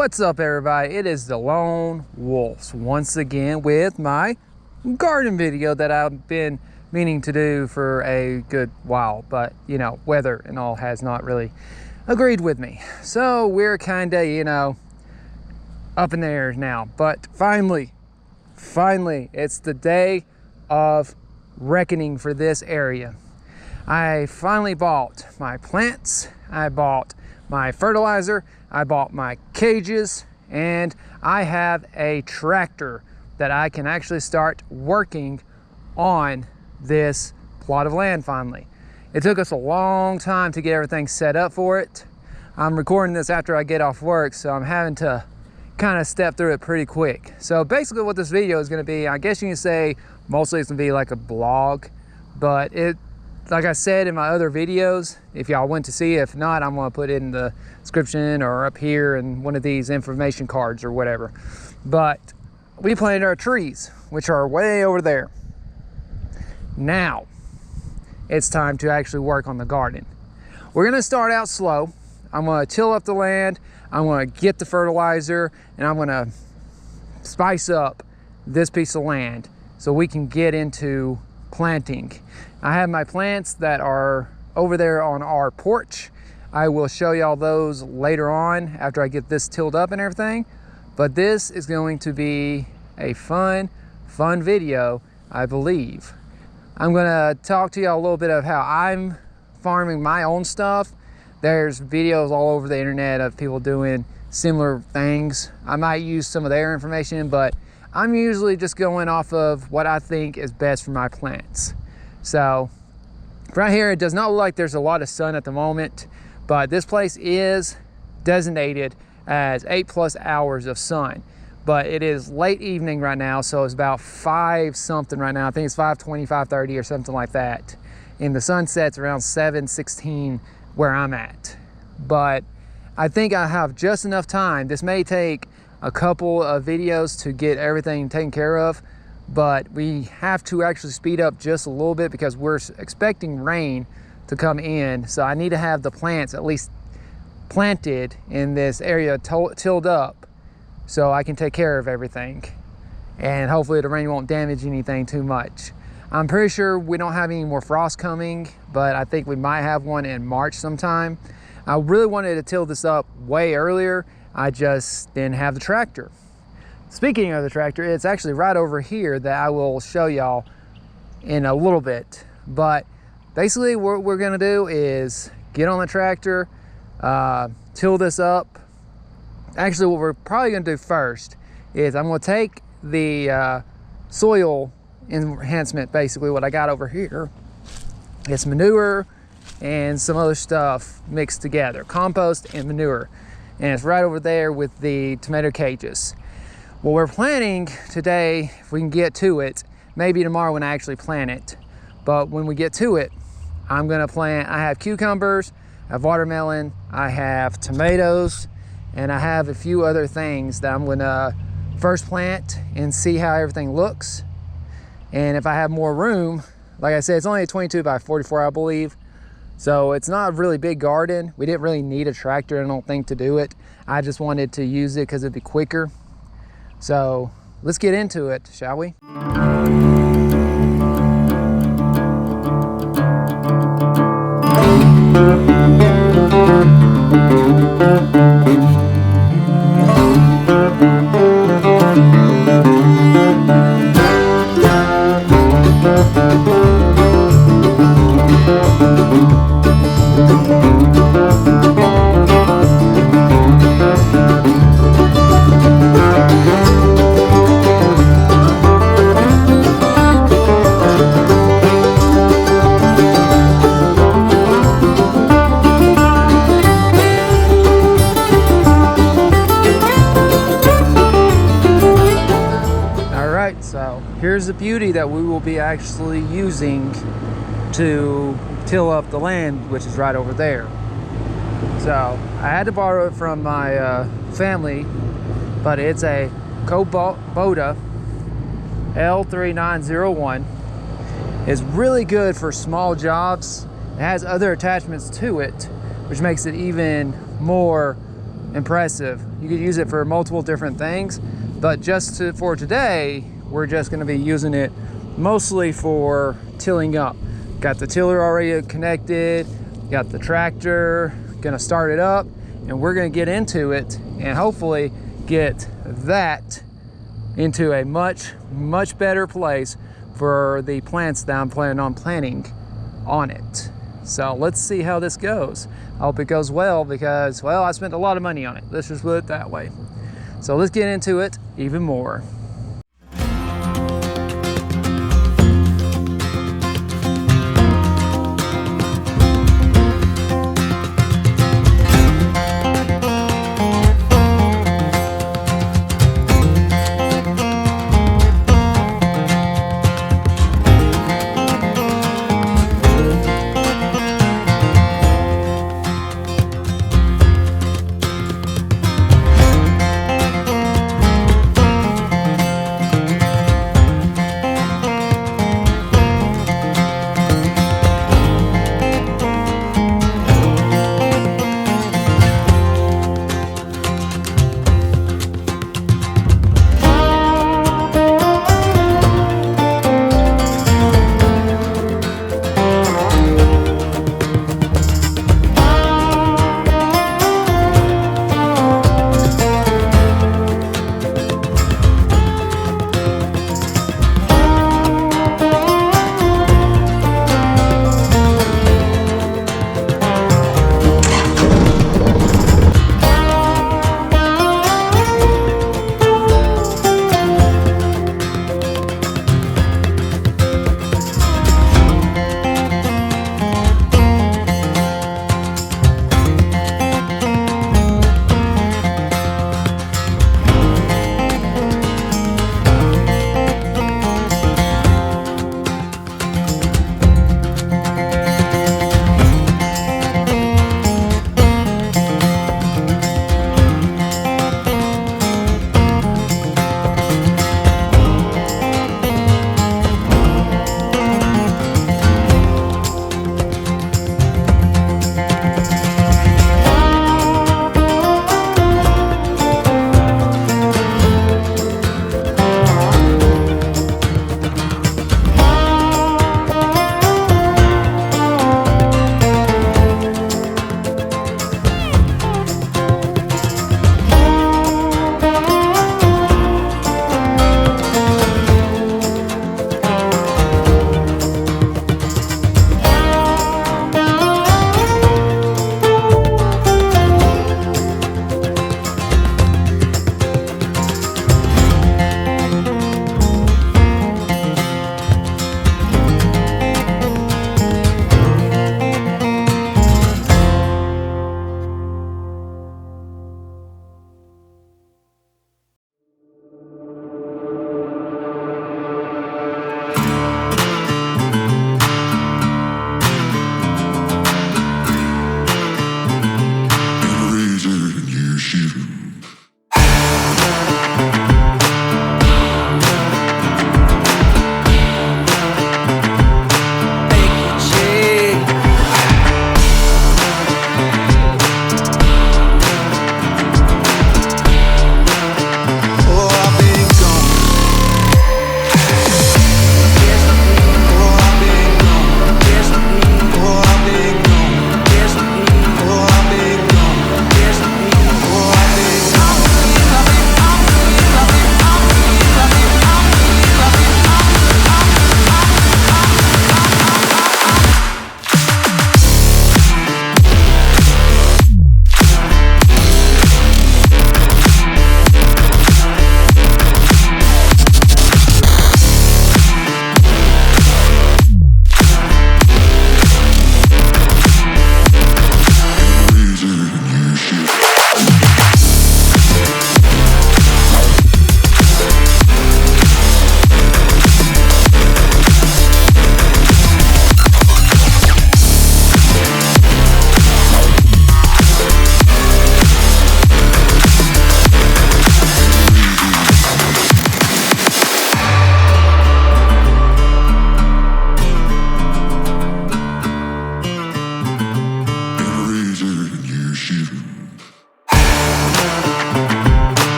What's up, everybody? It is the Lone Wolves once again with my garden video that I've been meaning to do for a good while, but you know, weather and all has not really agreed with me. So we're kind of, you know, up in the air now, but finally, it's the day of reckoning for this area. I finally bought my plants, I bought my fertilizer, I bought my cages, and I have a tractor that I can actually start working on this plot of land finally. It took us a long time to get everything set up for it. I'm recording this after I get off work, so I'm having to kind of step through it pretty quick. So basically what this video is going to be, I guess you can say mostly it's going to be like a blog, but like I said in my other videos, if y'all went to see it, if not, I'm going to put it in the description or up here in one of these information cards or whatever. But we planted our trees, which are way over there. Now it's time to actually work on the garden. We're going to start out slow. I'm going to till up the land, I'm going to get the fertilizer, and I'm going to spice up this piece of land so we can get into planting. I have my plants that are over there on our porch. I will show y'all those later on after I get this tilled up and everything. But this is going to be a fun video, I believe. I'm gonna talk to y'all a little bit of how I'm farming my own stuff. There's videos all over the internet of people doing similar things. I might use some of their information, but I'm usually just going off of what I think is best for my plants. So right here, it does not look like there's a lot of sun at the moment, but this place is designated as 8+ hours of sun. But it is late evening right now, so it's about 5 something right now. I think it's 5:20, 5:30 or something like that. And the sun sets around 7:16 where I'm at. But I think I have just enough time. This may take a couple of videos to get everything taken care of, but we have to actually speed up just a little bit because we're expecting rain to come in. So I need to have the plants at least planted in this area, tilled up, so I can take care of everything. And hopefully the rain won't damage anything too much. I'm pretty sure we don't have any more frost coming, but I think we might have one in March sometime. I really wanted to till this up way earlier. I just didn't have the tractor. Speaking of the tractor, it's actually right over here that I will show y'all in a little bit. But basically what we're gonna do is get on the tractor, till this up. Actually, what we're probably gonna do first is I'm gonna take the soil enhancement, basically what I got over here. It's manure and some other stuff mixed together, compost and manure. And it's right over there with the tomato cages. What we're planting today, if we can get to it, maybe tomorrow when I actually plant it, but when we get to it, I'm gonna plant, I have cucumbers, I have watermelon, I have tomatoes, and I have a few other things that I'm gonna first plant and see how everything looks. And if I have more room, like I said, it's only a 22 by 44, I believe. So it's not a really big garden. We didn't really need a tractor, I don't think, to do it. I just wanted to use it because it'd be quicker. So let's get into it, shall we? So here's the beauty that we will be actually using to till up the land, which is right over there. So I had to borrow it from my family, but it's a Kubota L3901. It's really good for small jobs. It has other attachments to it, which makes it even more impressive. You could use it for multiple different things, but for today, we're just gonna be using it mostly for tilling up. Got the tiller already connected, got the tractor, gonna start it up, and we're gonna get into it and hopefully get that into a much better place for the plants that I'm planning on planting on it. So let's see how this goes. I hope it goes well because, well, I spent a lot of money on it. Let's just put it that way. So let's get into it even more.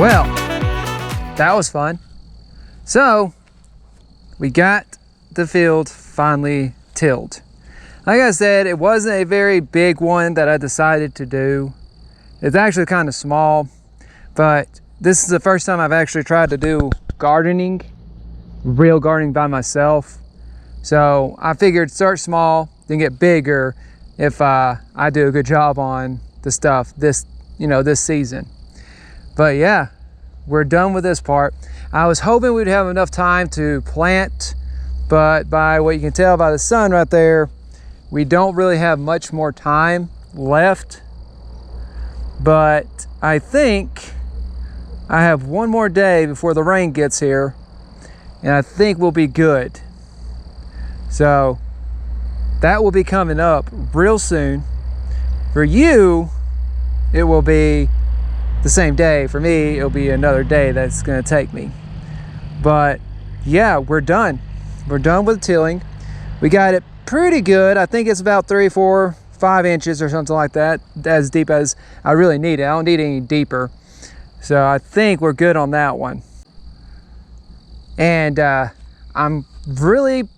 Well, that was fun. So we got the field finally tilled. Like I said, it wasn't a very big one that I decided to do. It's actually kind of small, but this is the first time I've actually tried to do gardening, real gardening by myself. So I figured start small, then get bigger if I do a good job on the stuff this season. But yeah, we're done with this part. I was hoping we'd have enough time to plant, but by what you can tell by the sun right there, we don't really have much more time left. But I think I have one more day before the rain gets here, and I think we'll be good. So that will be coming up real soon. For you, it will be the same day. For me, it'll be another day that's gonna take me. But yeah, we're done. We're done with tilling. We got it pretty good. I think it's about 3, 4, 5 inches or something like that, as deep as I really need it. I don't need any deeper. So I think we're good on that one. And I'm really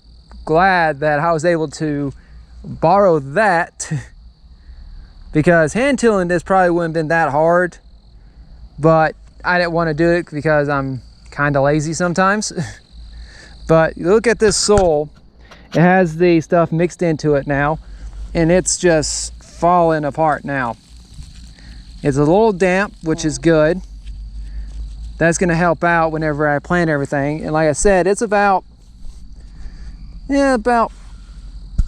glad that I was able to borrow that because hand tilling this probably wouldn't have been that hard, but I didn't want to do it because I'm kind of lazy sometimes. But look at this soil. It has the stuff mixed into it now, and it's just falling apart now. It's a little damp, which is good. That's going to help out whenever I plant everything. And like I said, it's about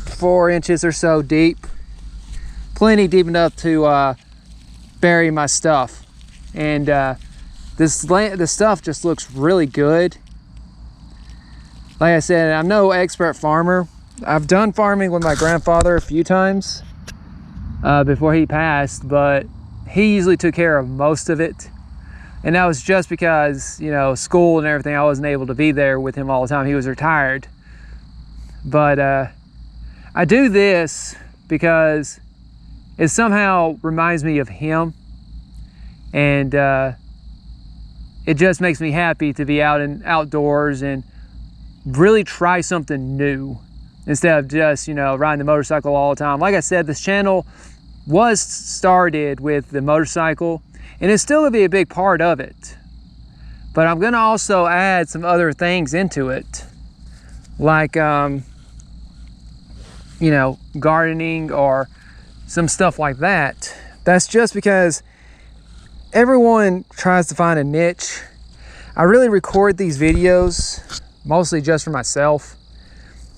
4 inches or so deep. Plenty deep enough to bury my stuff. And this stuff just looks really good. Like I said, I'm no expert farmer. I've done farming with my grandfather a few times before he passed, but he usually took care of most of it. And that was just because, you know, school and everything, I wasn't able to be there with him all the time. He was retired. But I do this because it somehow reminds me of him. And it just makes me happy to be out and outdoors and really try something new instead of just, you know, riding the motorcycle all the time. Like I said, this channel was started with the motorcycle, and it's still gonna be a big part of it. But I'm gonna also add some other things into it, like, you know, gardening or some stuff like that. That's just because everyone tries to find a niche. I really record these videos mostly just for myself,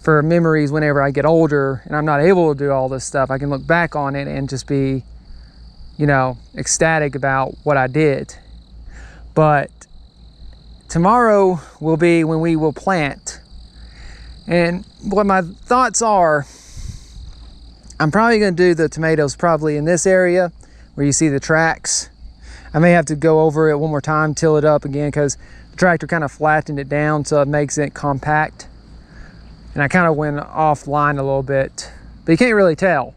for memories whenever I get older and I'm not able to do all this stuff. I can look back on it and just be, you know, ecstatic about what I did. But tomorrow will be when we will plant. And what my thoughts are, I'm probably gonna do the tomatoes probably in this area where you see the tracks. I may have to go over it one more time, till it up again, because the tractor kind of flattened it down so it makes it compact. And I kind of went offline a little bit, but you can't really tell.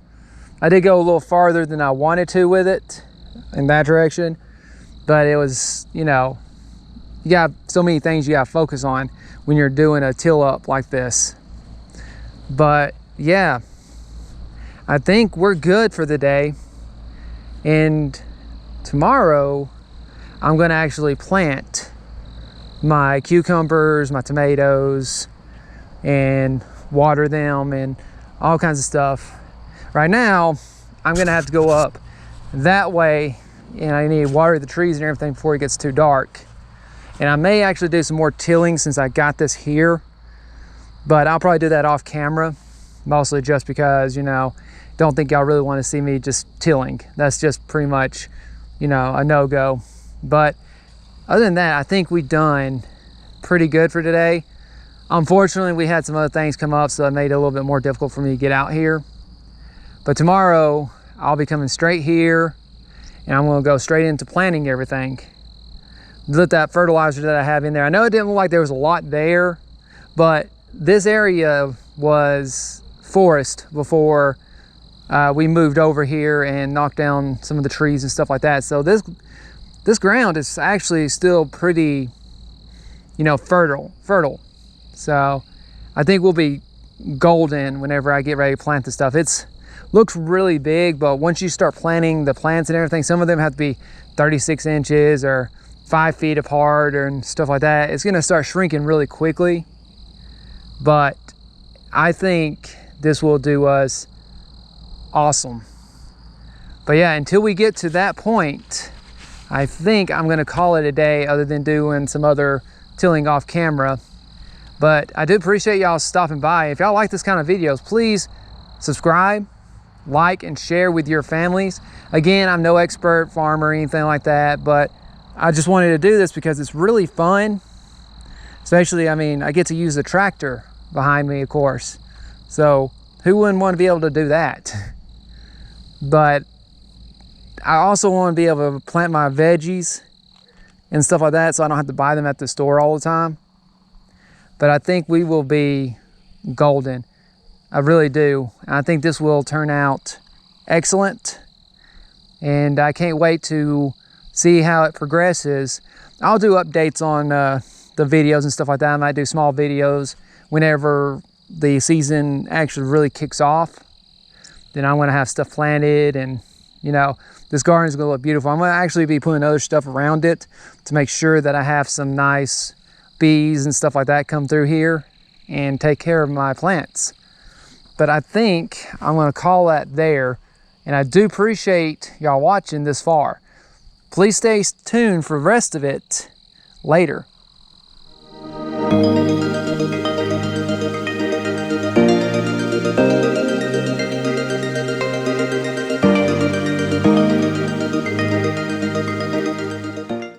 I did go a little farther than I wanted to with it in that direction, but it was, you know, you got so many things you got to focus on when you're doing a till up like this. But yeah, I think we're good for the day. And tomorrow I'm gonna actually plant my cucumbers, my tomatoes, and water them and all kinds of stuff. Right now, I'm gonna have to go up that way, and I need to water the trees and everything before it gets too dark. And I may actually do some more tilling since I got this here, but I'll probably do that off camera, mostly just because, you know, don't think y'all really want to see me just tilling. That's just pretty much, you know, a no-go. But other than that, I think we've done pretty good for today. Unfortunately, we had some other things come up, so it made it a little bit more difficult for me to get out here. But tomorrow, I'll be coming straight here, and I'm gonna go straight into planting everything. Look at that fertilizer that I have in there. I know it didn't look like there was a lot there, but this area was forest before we moved over here and knocked down some of the trees and stuff like that. So this this ground is actually still pretty, you know, fertile. So I think we'll be golden whenever I get ready to plant the stuff. It's looks really big, but once you start planting the plants and everything, some of them have to be 36 inches or 5 feet apart and stuff like that. It's gonna start shrinking really quickly, but I think this will do us awesome. But yeah, until we get to that point, I think I'm gonna call it a day, other than doing some other tilling off camera. But I do appreciate y'all stopping by. If y'all like this kind of videos, please subscribe, like, and share with your families. Again, I'm no expert farmer or anything like that, but I just wanted to do this because it's really fun. Especially, I mean, I get to use the tractor behind me, of course. So who wouldn't want to be able to do that? But I also want to be able to plant my veggies and stuff like that, so I don't have to buy them at the store all the time. But I think we will be golden. I really do. I think this will turn out excellent. And I can't wait to see how it progresses. I'll do updates on the videos and stuff like that. I might do small videos whenever the season actually really kicks off. Then I'm gonna have stuff planted, and you know, this garden is gonna look beautiful. I'm gonna actually be putting other stuff around it to make sure that I have some nice bees and stuff like that come through here and take care of my plants. But I think I'm gonna call that there. And I do appreciate y'all watching this far. Please stay tuned for the rest of it later.